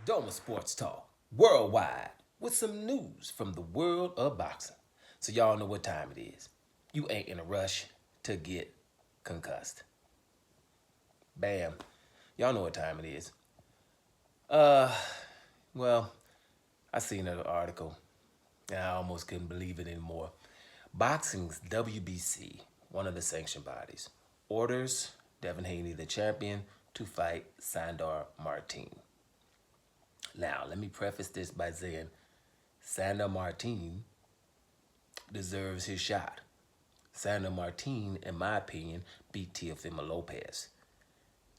Doma Sports Talk, worldwide, with some news from the world of boxing. So y'all know what time it is. You ain't in a rush to get concussed. Bam. Y'all know what time it is. Uh, well, I seen an article and I almost couldn't believe it anymore. Boxing's WBC, one of the sanction bodies, orders Devin Haney, the champion, to fight Sandor Martin. Now, let me preface this by saying Sandor Martin deserves his shot. Sandor Martin, in my opinion, beat Teofimo Lopez.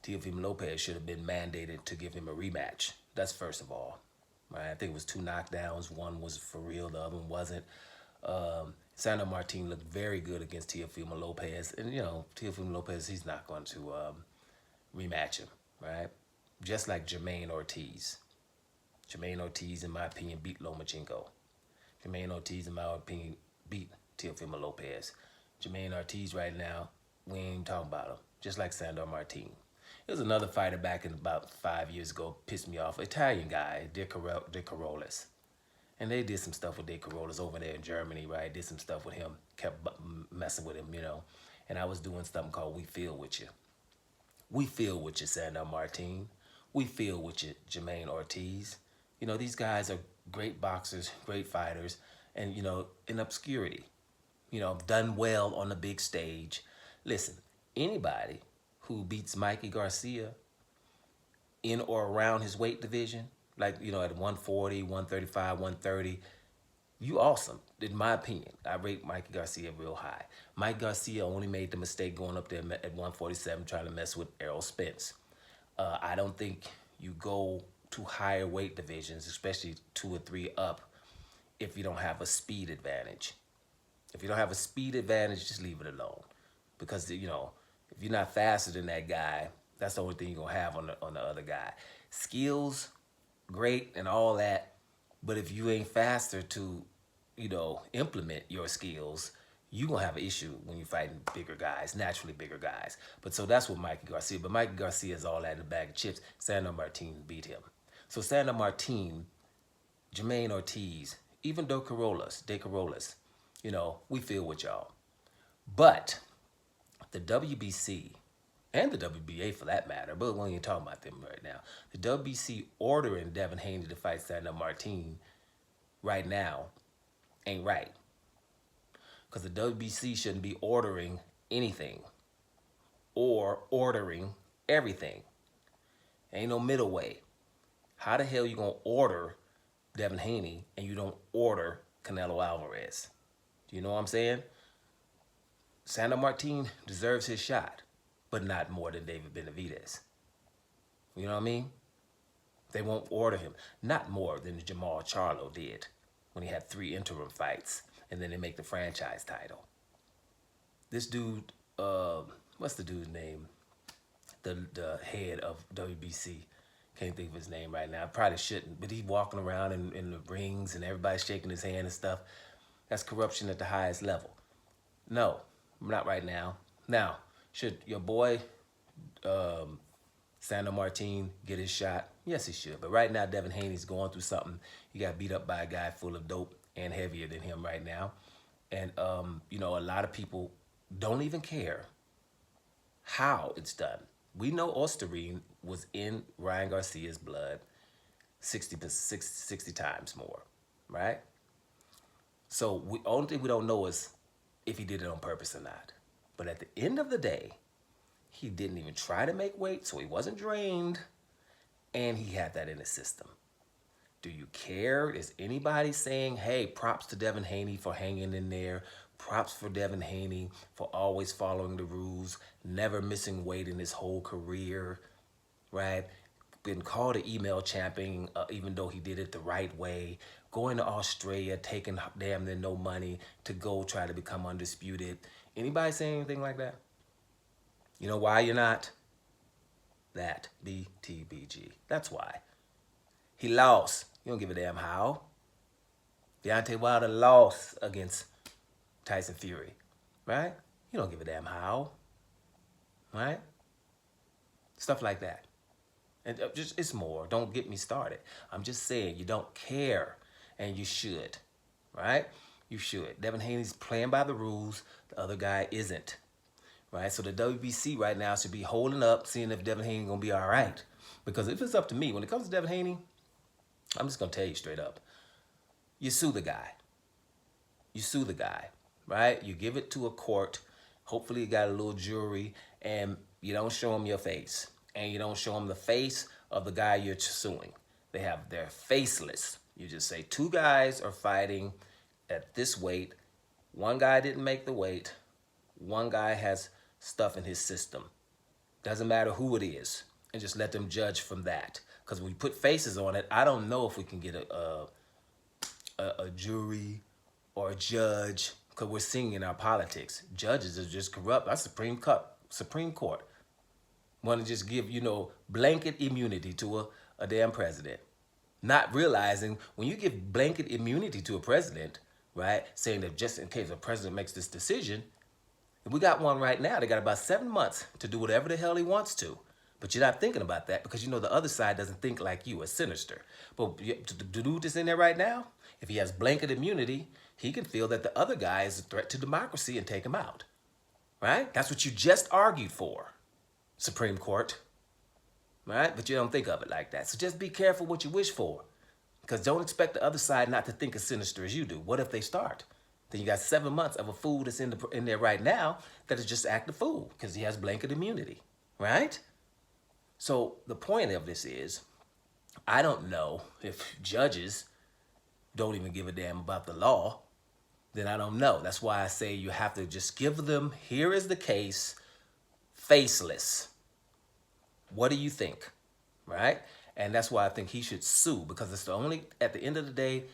Teofimo Lopez should have been mandated to give him a rematch. That's first of all. Right? I think it was two knockdowns. One was for real, the other one wasn't. Sandor Martin looked very good against Teofimo Lopez. And, Teofimo Lopez, he's not going to rematch him, right? Just like Jermaine Ortiz. Jermaine Ortiz, in my opinion, beat Lomachenko. Jermaine Ortiz, in my opinion, beat Teofimo Lopez. Jermaine Ortiz right now, we ain't even talking about him. Just like Sandor Martin. There was another fighter back in about 5 years ago, pissed me off. Italian guy, De Carolis. And they did some stuff with De Carolis over there in Germany, right? Did some stuff with him, kept messing with him, And I was doing something called We Feel With You. We feel with you, Sandor Martin. We feel with you, Jermaine Ortiz. These guys are great boxers, great fighters, and, in obscurity, done well on the big stage. Listen, anybody who beats Mikey Garcia in or around his weight division, like, at 140, 135, 130, you awesome, in my opinion. I rate Mikey Garcia real high. Mike Garcia only made the mistake going up there at 147 trying to mess with Errol Spence. I don't think you go to higher weight divisions, especially 2 or 3 up, if you don't have a speed advantage. If you don't have a speed advantage, just leave it alone. Because, if you're not faster than that guy, that's the only thing you're going to have on the other guy. Skills, great and all that, but if you ain't faster to, implement your skills, you're going to have an issue when you're fighting bigger guys, naturally bigger guys. But so that's what Mikey Garcia, but Mikey Garcia is all that in a bag of chips. Sandor Martin beat him. So Sandor Martin, Jermaine Ortiz, even De Carolis, we feel with y'all. But the WBC, and the WBA for that matter, but we ain't talking about them right now. The WBC ordering Devin Haney to fight Sandor Martin right now ain't right. Because the WBC shouldn't be ordering anything or ordering everything. Ain't no middle way. How the hell you gonna order Devin Haney and you don't order Canelo Alvarez? Do you know what I'm saying? Sandor Martin deserves his shot, but not more than David Benavidez. You know what I mean? They won't order him. Not more than Jamal Charlo did when he had 3 interim fights and then they make the franchise title. This dude, what's the dude's name? The head of WBC. Can't think of his name right now. Probably shouldn't, but he's walking around in the rings and everybody's shaking his hand and stuff. That's corruption at the highest level. No, not right now. Now, should your boy Sandor Martin get his shot? Yes, he should. But right now, Devin Haney's going through something. He got beat up by a guy full of dope and heavier than him right now. And, a lot of people don't even care how it's done. We know Osterine was in Ryan Garcia's blood 60 times more, right? So the only thing we don't know is if he did it on purpose or not. But at the end of the day, he didn't even try to make weight, so he wasn't drained, and he had that in his system. Do you care? Is anybody saying, hey, props to Devin Haney for hanging in there, props for Devin Haney for always following the rules, never missing weight in his whole career, right? Been called an email champion, even though he did it the right way, going to Australia, taking damn near no money to go try to become undisputed. Anybody saying anything like that? You know why you're not? That BTBG. That's why. He lost. You don't give a damn how. Deontay Wilder lost against Tyson Fury, right? You don't give a damn how, right? Stuff like that. And just it's more. Don't get me started. I'm just saying you don't care, and you should, right? You should. Devin Haney's playing by the rules. The other guy isn't, right? So the WBC right now should be holding up, seeing if Devin Haney gonna be all right. Because if it's up to me, when it comes to Devin Haney, I'm just gonna tell you straight up: you sue the guy. You sue the guy, right? You give it to a court. Hopefully, you got a little jury, and you don't show them your face, and you don't show them the face of the guy you're suing. They're faceless. You just say two guys are fighting at this weight. One guy didn't make the weight. One guy has stuff in his system. Doesn't matter who it is, and just let them judge from that. Because when we put faces on it, I don't know if we can get a jury or a judge, because we're seeing in our politics, judges are just corrupt. Our Supreme Court want to just give, blanket immunity to a damn president. Not realizing when you give blanket immunity to a president, right, saying that just in case a president makes this decision, we got one right now. They got about 7 months to do whatever the hell he wants to. But you're not thinking about that because the other side doesn't think like you, it's sinister. But the dude that's in there right now, if he has blanket immunity, he can feel that the other guy is a threat to democracy and take him out. Right? That's what you just argued for, Supreme Court. Right? But you don't think of it like that. So just be careful what you wish for. Because don't expect the other side not to think as sinister as you do. What if they start? Then you got 7 months of a fool that's in there right now that is just act a fool because he has blanket immunity. Right? So the point of this is, I don't know if judges don't even give a damn about the law, then I don't know. That's why I say you have to just give them, here is the case, faceless. What do you think? Right? And that's why I think he should sue, because it's the only, at the end of the day,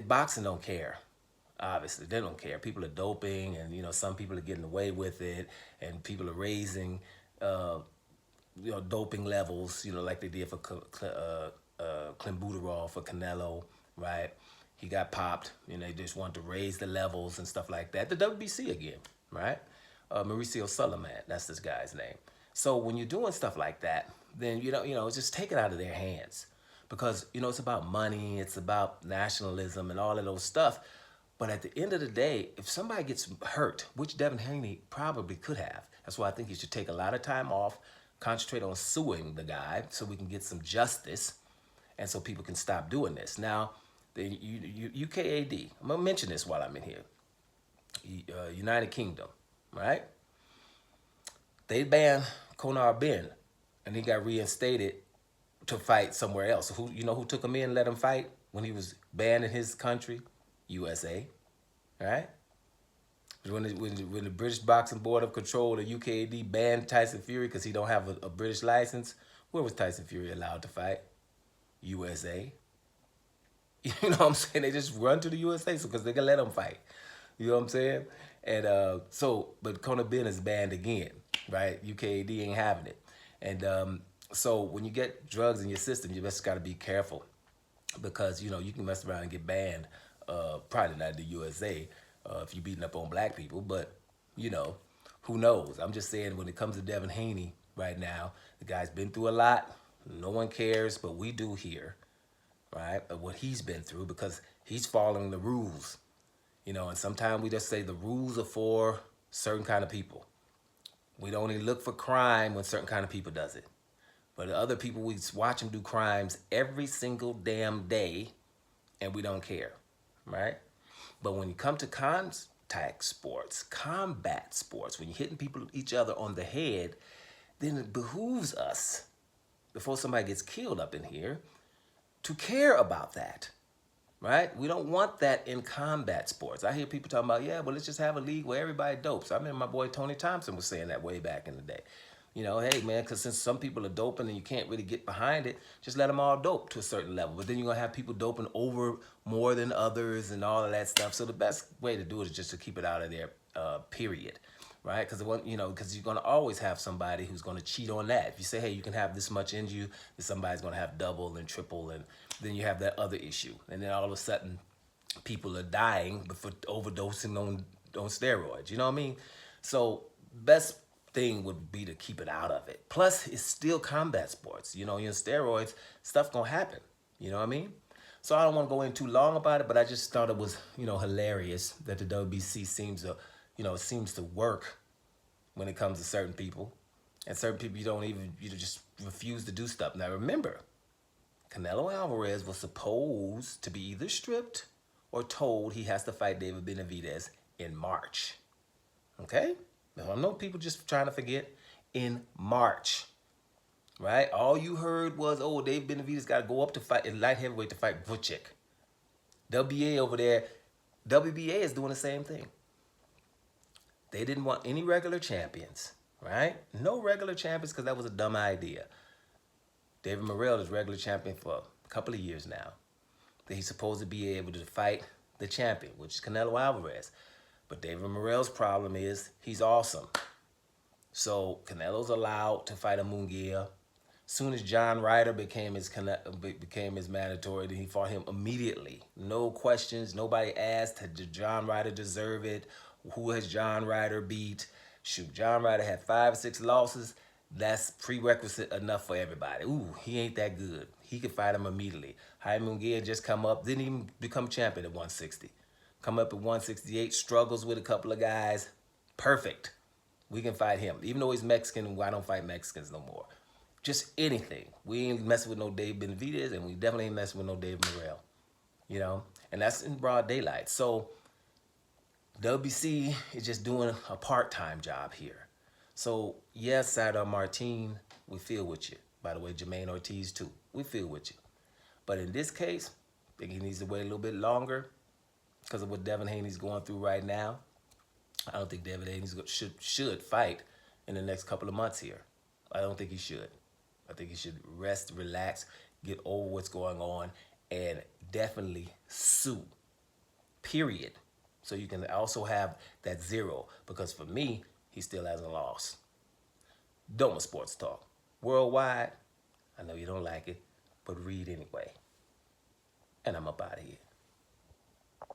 boxing don't care. Obviously, they don't care. People are doping, and some people are getting away with it, and people are raising doping levels, like they did for clenbuterol for Canelo, right? He got popped, they just wanted to raise the levels and stuff like that. The WBC again, right? Mauricio Sulaiman, that's this guy's name. So when you're doing stuff like that, then, just take it out of their hands. Because, it's about money, it's about nationalism and all of those stuff. But at the end of the day, if somebody gets hurt, which Devin Haney probably could have, that's why I think he should take a lot of time off, concentrate on suing the guy so we can get some justice and so people can stop doing this. Now, the UKAD, I'm going to mention this while I'm in here, United Kingdom, right? They banned Conor Ben, and he got reinstated to fight somewhere else. So who took him in and let him fight when he was banned in his country? USA, right? When the British Boxing Board of Control, the UKAD, banned Tyson Fury because he don't have a British license, where was Tyson Fury allowed to fight? USA. You know what I'm saying? They just run to the USA because they can let him fight. You know what I'm saying? And but Conor Ben is banned again, right? UKAD ain't having it. And so when you get drugs in your system, you just got to be careful because, you can mess around and get banned. Probably not the USA if you're beating up on black people, but, who knows? I'm just saying when it comes to Devin Haney right now, the guy's been through a lot. No one cares, but we do here, right, of what he's been through because he's following the rules, and sometimes we just say the rules are for certain kind of people. We don't only look for crime when certain kind of people does it. But other people, we watch them do crimes every single damn day, and we don't care, right? But when you come to contact sports, combat sports, when you're hitting each other on the head, then it behooves us, before somebody gets killed up in here, to care about that, right? We don't want that in combat sports. I hear people talking about, let's just have a league where everybody dopes. I remember my boy Tony Thompson was saying that way back in the day. Hey, man, because since some people are doping and you can't really get behind it, just let them all dope to a certain level. But then you're going to have people doping over more than others and all of that stuff. So the best way to do it is just to keep it out of there, period, right? Because you're going to always have somebody who's going to cheat on that. If you say, hey, you can have this much in you, then somebody's going to have double and triple, and then you have that other issue. And then all of a sudden, people are dying for overdosing on steroids. You know what I mean? So best thing would be to keep it out of it. Plus, it's still combat sports. You know, you're on steroids, stuff gonna happen. You know what I mean? So I don't want to go in too long about it, but I just thought it was, hilarious that the WBC seems to work when it comes to certain people. And certain people you just refuse to do stuff. Now remember, Canelo Alvarez was supposed to be either stripped or told he has to fight David Benavidez in March. Okay? Now I know people just trying to forget. In March. Right? All you heard was, oh, David Benavidez got to go up to fight in light heavyweight to fight Vucic. WBA over there, WBA is doing the same thing. They didn't want any regular champions, right? No regular champions because that was a dumb idea. David Morrell is regular champion for a couple of years now. He's supposed to be able to fight the champion, which is Canelo Alvarez. But David Morrell's problem is he's awesome. So Canelo's allowed to fight a Munguia. Soon as John Ryder became his mandatory, then he fought him immediately. No questions. Nobody asked, did John Ryder deserve it? Who has John Ryder beat? Shoot, John Ryder had 5 or 6 losses. That's prerequisite enough for everybody. Ooh, he ain't that good. He could fight him immediately. Jaime Munguia just come up, didn't even become champion at 160. Come up at 168, struggles with a couple of guys. Perfect. We can fight him. Even though he's Mexican, I don't fight Mexicans no more. Just anything. We ain't messing with no Dave Benavidez, and we definitely ain't messing with no Dave Morrell. And that's in broad daylight. So WBC is just doing a part-time job here. So yes, Sandor Martin, we feel with you. By the way, Jermaine Ortiz too. We feel with you. But in this case, I think he needs to wait a little bit longer because of what Devin Haney's going through right now. I don't think Devin Haney should fight in the next couple of months here. I don't think he should. I think he should rest, relax, get over what's going on, and definitely sue. Period. So you can also have that 0. Because for me, he still hasn't lost. Doma Sports Talk. Worldwide, I know you don't like it, but read anyway. And I'm up out of here.